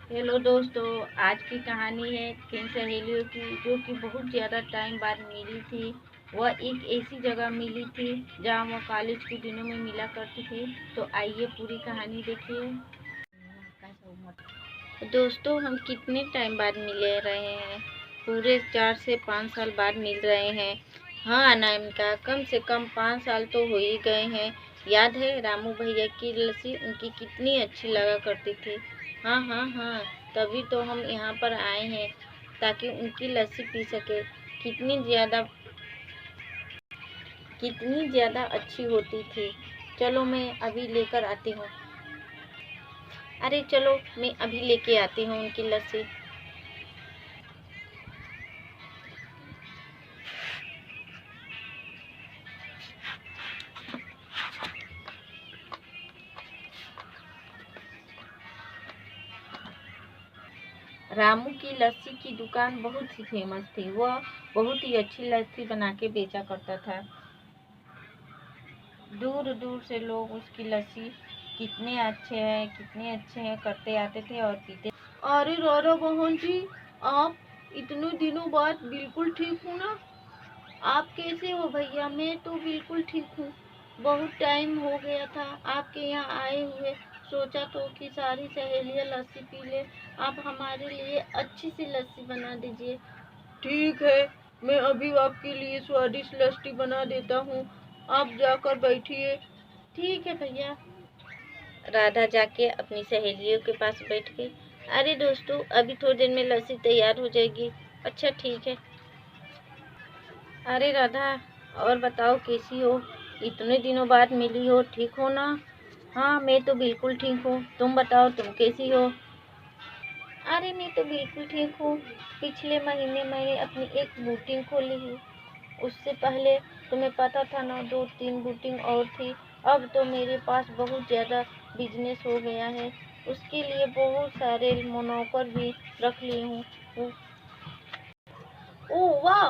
Hello दोस्तों, आज की कहानी है 3 सहेलियों की जो कि बहुत ज़्यादा टाइम बाद मिली थी। वह एक ऐसी जगह मिली थी जहाँ वह कॉलेज के दिनों में मिला करती थी। तो आइए पूरी कहानी देखिए। दोस्तों, हम कितने टाइम बाद मिले रहे हैं? पूरे 4 से 5 साल बाद मिल रहे हैं। हाँ अनामिका, कम से कम 5 साल तो हो ही गए हैं। याद है रामू भैया की लस्सी उनकी कितनी अच्छी लगा करती थी। हाँ हाँ हाँ, तभी तो हम यहाँ पर आए हैं ताकि उनकी लस्सी पी सके। कितनी ज़्यादा अच्छी होती थी। चलो मैं अभी लेकर आती हूँ। अरे चलो, मैं अभी लेके आती हूँ उनकी लस्सी। रामू की लस्सी की दुकान बहुत ही फेमस थी। वह बहुत ही अच्छी लस्सी बना के बेचा करता था। दूर दूर से लोग उसकी लस्सी कितने अच्छे हैं करते आते थे और पीते। अरे राधा बहन जी, आप इतने दिनों बाद बिल्कुल ठीक हो ना? आप कैसे हो भैया? मैं तो बिल्कुल ठीक हूँ। बहुत टाइम हो गया था आपके यहाँ आए हुए। सोचा तो कि सारी सहेलियाँ लस्सी पी ले। आप हमारे लिए अच्छी सी लस्सी बना दीजिए। ठीक है, मैं अभी आपके लिए स्वादिष्ट लस्सी बना देता हूँ। आप जाकर बैठिए। ठीक है भैया। राधा जाके अपनी सहेलियों के पास बैठ गई। अरे दोस्तों, अभी थोड़ी देर में लस्सी तैयार हो जाएगी। अच्छा ठीक है। अरे राधा, और बताओ कैसी हो? इतने दिनों बाद मिली हो, ठीक हो ना? हाँ मैं तो बिल्कुल ठीक हूँ। तुम बताओ, तुम कैसी हो? अरे मैं तो बिल्कुल ठीक हूँ। पिछले महीने मैंने अपनी एक बुटीक खोली है। उससे पहले तुम्हें पता था ना, 2-3 बुटीक और थी। अब तो मेरे पास बहुत ज़्यादा बिजनेस हो गया है। उसके लिए बहुत सारे नौकर भी रख ली हूँ। ओह वाह!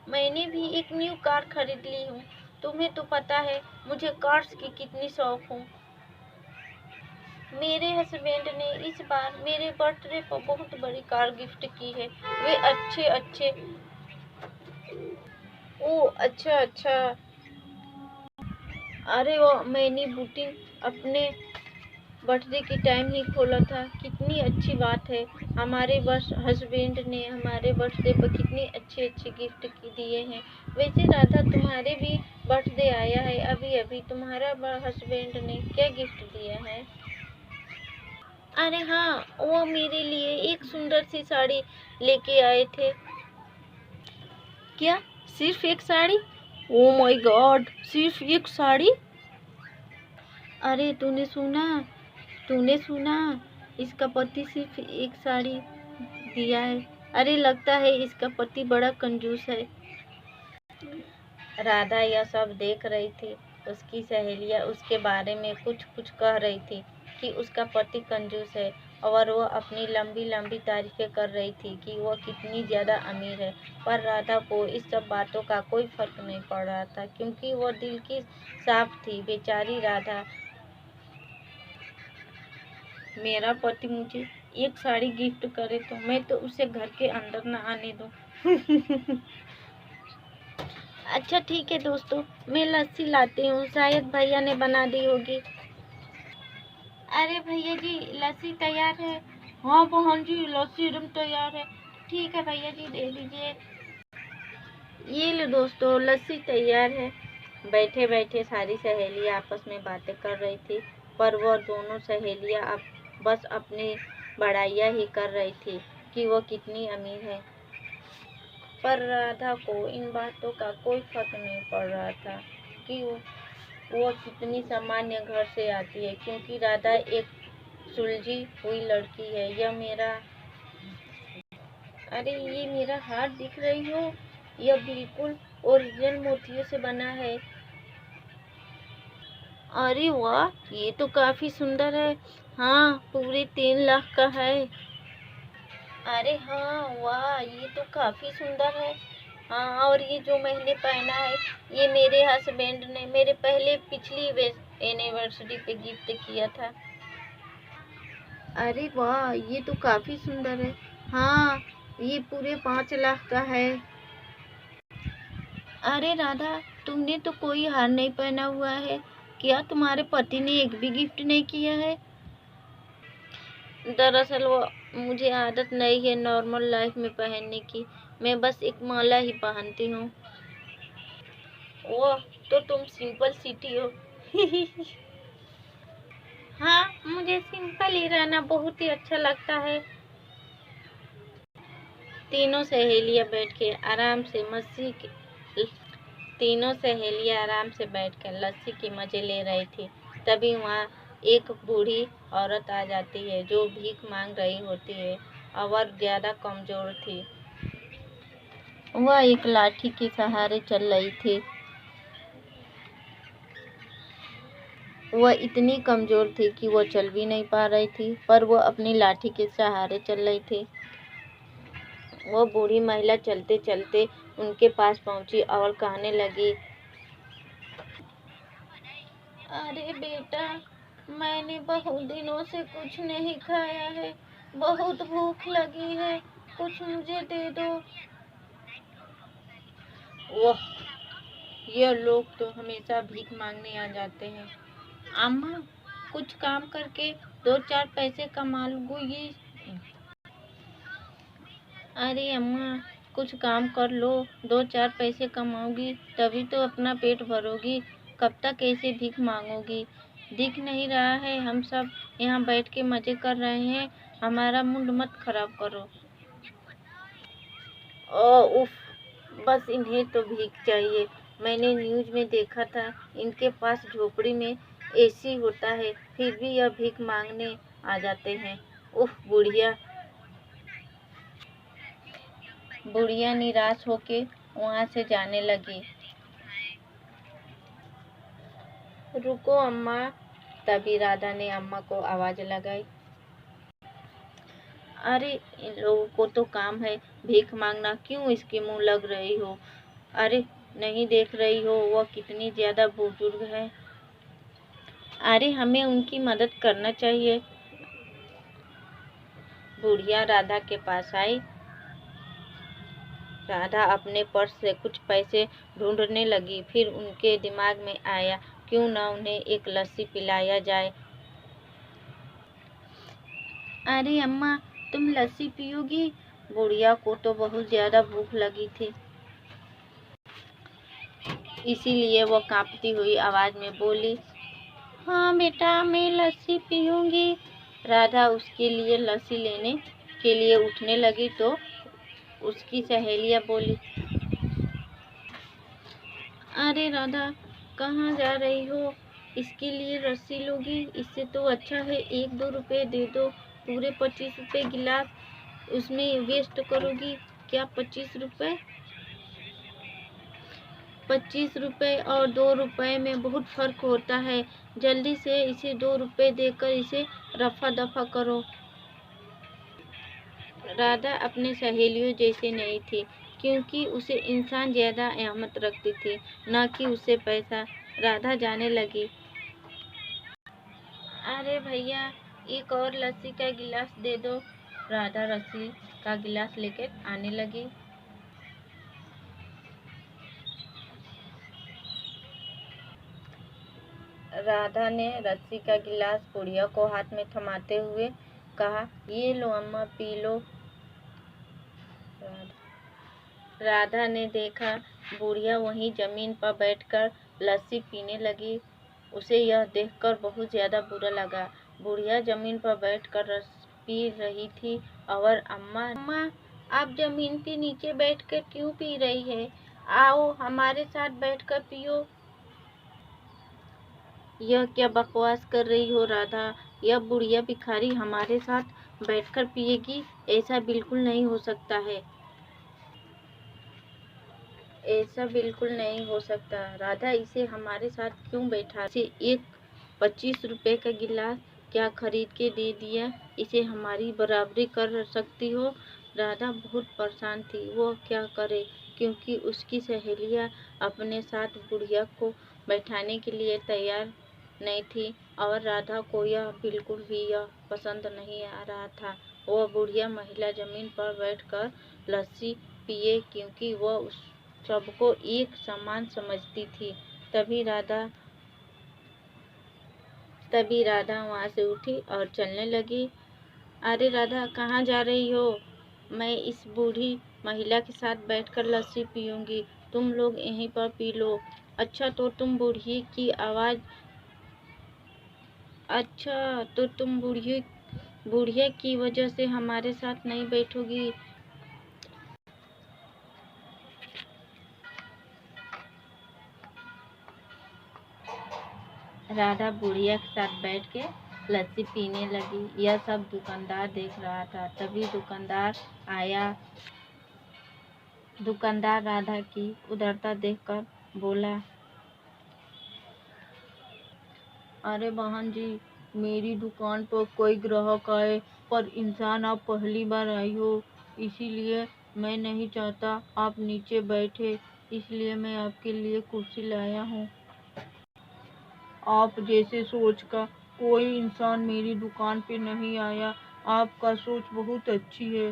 मैंने भी एक न्यू कार खरीद ली हूँ। तुम्हें तो पता है मुझे कार्स की कितनी शौक हूँ। मेरे हस्बैंड ने इस बार मेरे बर्थडे पर बहुत बड़ी कार गिफ्ट की है। वे अच्छे अच्छे। ओह अच्छा अच्छा। अरे वो मैंने बुटीक अपने बर्थडे के टाइम ही खोला था। कितनी अच्छी बात है। हमारे बस हस्बैंड ने हमारे बर्थडे पर कितनी अच्छे अच्छे गिफ्ट की दिए हैं। वैसे राधा, तुम्हारे भी बर्थडे आया है अभी अभी। तुम्हारा हस्बैंड ने क्या गिफ्ट दिया है? अरे हाँ, वो मेरे लिए एक सुंदर सी साड़ी लेके आए थे। क्या? सिर्फ एक साड़ी? ओ माय गॉड, सिर्फ एक साड़ी? अरे तूने सुना, इसका पति सिर्फ एक साड़ी दिया है। अरे लगता है इसका पति बड़ा कंजूस है। राधा यह सब देख रही थी। उसकी सहेलियां उसके बारे में कुछ कुछ कह रही थी कि उसका पति कंजूस है, और वह अपनी लंबी लंबी तारीफें कर रही थी कि वह कितनी ज़्यादा अमीर है। पर राधा को इस सब बातों का कोई फर्क नहीं पड़ रहा था, क्योंकि वह दिल की साफ थी। बेचारी राधा। मेरा पति मुझे एक साड़ी गिफ्ट करे तो मैं तो उसे घर के अंदर न आने दूं। अच्छा ठीक है दोस्तों, मैं लस्सी लाती हूँ। शायद भैया ने बना दी होगी। अरे भैया जी, लस्सी तैयार है। हाँ बहन जी, लस्सी एकदम तैयार है। ठीक है भैया जी, दे दीजिए। ये लो दोस्तों, लस्सी तैयार है। बैठे बैठे सारी सहेलियां आपस में बातें कर रही थी, पर वह दोनों सहेलियां अब बस अपनी बड़ाइयाँ ही कर रही थी कि वह कितनी अमीर है। पर राधा को इन बातों का कोई फर्क नहीं पड़ रहा था कि वो कितनी सामान्य घर से आती है, क्योंकि राधा एक सुलझी हुई लड़की है। ये मेरा हार दिख रही हो? यह बिल्कुल ओरिजिनल मोतियों से बना है। अरे वाह, ये तो काफी सुंदर है। हाँ, पूरे 3 लाख का है। अरे हाँ, वाह, ये तो काफी सुंदर है। हाँ, और ये जो मैंने पहना है, ये मेरे हस्बैंड ने मेरे पिछली एनिवर्सरी पे गिफ्ट किया था। अरे वाह, ये तो काफी सुंदर है। हाँ, ये पूरे 5 लाख का है। अरे राधा, तुमने तो कोई हार नहीं पहना हुआ है। क्या तुम्हारे पति ने एक भी गिफ्ट नहीं किया है? दरअसल वो मुझे आदत नहीं है नॉर्मल लाइफ में पहनने की। मैं बस एक माला ही पहनती हूँ। वो तो तुम सिंपल सिटी हो। हाँ, मुझे सिंपल ही रहना बहुत ही अच्छा लगता है। तीनों सहेलियां बैठ के आराम से मस्सी की तीनों सहेलियां आराम से बैठकर लस्सी के मजे ले रही थी। तभी वहाँ एक बूढ़ी औरत आ जाती है जो भीख मांग रही होती है और ज्यादा कमजोर थी। वह एक लाठी के सहारे चल रही थी। वह इतनी कमजोर थी कि वो चल भी नहीं पा रही थी, पर वो अपनी लाठी के सहारे चल रही थी। वो बूढ़ी महिला चलते चलते उनके पास पहुंची और कहने लगी, अरे बेटा, मैंने बहुत दिनों से कुछ नहीं खाया है, बहुत भूख लगी है, कुछ मुझे दे दो। ओह, ये लोग तो हमेशा भीख मांगने आ जाते हैं। अम्मा, कुछ काम करके 2-4 पैसे कमा लूँगी। अरे अम्मा, कुछ काम कर लो, 2-4 पैसे कमाओगी तभी तो अपना पेट भरोगी। कब तक ऐसे भीख मांगोगी? दिख नहीं रहा है हम सब यहाँ बैठ के मजे कर रहे हैं? हमारा मूड मत खराब करो। उफ, बस इन्हें तो भीख चाहिए। मैंने न्यूज़ में देखा था इनके पास झोपड़ी में एसी होता है, फिर भी यह भीख मांगने आ जाते हैं। उफ, बुढ़िया निराश होके वहाँ से जाने लगी। रुको अम्मा, तभी राधा ने अम्मा को आवाज लगाई। अरे, इन लोगों को तो काम है भीख मांगना, क्यों इसके मुंह लग रही हो? अरे, नहीं देख रही हो वह कितनी ज्यादा बुजुर्ग है? अरे, हमें उनकी मदद करना चाहिए। बुढ़िया राधा के पास आई। राधा अपने पर्स से कुछ पैसे ढूंढने लगी, फिर उनके दिमाग में आया क्यों न उन्हें एक लस्सी पिलाया जाए। अरे अम्मा, तुम लस्सी पियोगी? बुढ़िया को तो बहुत ज्यादा भूख लगी थी, इसीलिए वो कांपती हुई आवाज में बोली, हाँ बेटा, मैं लस्सी पीऊंगी। राधा उसके लिए लस्सी लेने के लिए उठने लगी तो उसकी सहेलियां बोली, अरे राधा, कहाँ जा रही हो? इसके लिए लस्सी लोगी? इससे तो अच्छा है 1-2 रुपए दे दो। पूरे 25 रुपए गिलास उसमें वेस्ट करोगी क्या? 25 रुपए? 25 रुपए और 2 रुपए में बहुत फर्क होता है। जल्दी से इसे 2 रुपए देकर इसे रफा दफा करो। राधा अपनी सहेलियों जैसी नहीं थी, क्योंकि उसे इंसान ज्यादा अहमियत रखती थी, न कि उसे पैसा। राधा जाने लगी। अरे भैया, एक और लस्सी का गिलास दे दो। राधा लस्सी का गिलास लेकर आने लगी। राधा ने लस्सी का गिलास बुढ़िया को हाथ में थमाते हुए कहा, ये लो अम्मा, पी लो। राधा ने देखा बुढ़िया वहीं जमीन पर बैठकर लस्सी पीने लगी। उसे यह देखकर बहुत ज्यादा बुरा लगा। बुढ़िया जमीन पर बैठकर रस पी रही थी और अम्मा, आप जमीन के नीचे बैठकर क्यों पी रही है? आओ हमारे साथ बैठकर पियो। यह क्या बकवास कर रही हो राधा? यह बुढ़िया भिखारी हमारे साथ बैठकर पिएगी? ऐसा बिल्कुल नहीं हो सकता है। ऐसा बिल्कुल नहीं हो सकता। राधा, इसे हमारे साथ क्यों बैठा? इसे एक 25 रुपए का गिलास क्या खरीद के दे दिया? इसे हमारी बराबरी कर सकती हो? राधा बहुत परेशान थी, वो क्या करे, क्योंकि उसकी सहेलियां अपने साथ बुढ़िया को बैठाने के लिए तैयार नहीं थी। और राधा को यह बिल्कुल भी यह पसंद नहीं आ रहा था। वह बुढ़िया महिला जमीन पर बैठकर लस्सी पिए क्योंकि वह उस सबको एक समान समझती थी। तभी राधा वहाँ से उठी और चलने लगी। अरे राधा, कहाँ जा रही हो? मैं इस बूढ़ी महिला के साथ बैठकर लस्सी पीऊँगी, तुम लोग यहीं पर पी लो। अच्छा तो तुम बुढ़िया की वजह से हमारे साथ नहीं बैठोगी? राधा बुढ़िया के साथ बैठ के लस्सी पीने लगी। यह सब दुकानदार देख रहा था। तभी दुकानदार आया। दुकानदार राधा की उदारता देखकर बोला, अरे बहन जी, मेरी दुकान पर कोई ग्राहक आए, पर इंसान आप पहली बार आई हो, इसीलिए मैं नहीं चाहता आप नीचे बैठे, इसलिए मैं आपके लिए कुर्सी लाया हूँ। आप जैसे सोच का कोई इंसान मेरी दुकान पे नहीं आया। आपका सोच बहुत अच्छी है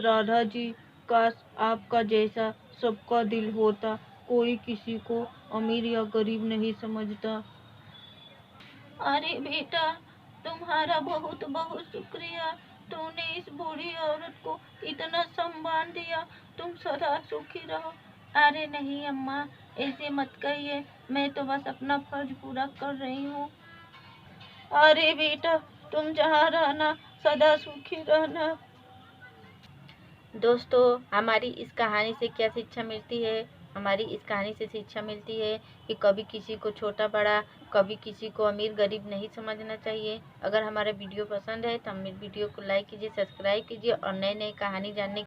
राधा जी। काश आपका जैसा सबका दिल होता। कोई किसी को अमीर या गरीब नहीं समझता। अरे बेटा, तुम्हारा बहुत बहुत शुक्रिया। तूने इस बूढ़ी औरत को इतना सम्मान दिया। तुम सदा सुखी रहो। अरे नहीं अम्मा, ऐसे मत कहिए, मैं तो बस अपना फर्ज पूरा कर रही हूँ। अरे बेटा, तुम जहाँ रहना सदा सुखी रहना। दोस्तों, हमारी इस कहानी से क्या शिक्षा मिलती है? हमारी इस कहानी से शिक्षा मिलती है कि कभी किसी को छोटा बड़ा, कभी किसी को अमीर गरीब नहीं समझना चाहिए। अगर हमारा वीडियो पसंद है तो हम वीडियो को लाइक कीजिए, सब्सक्राइब कीजिए और नई नई कहानी जानने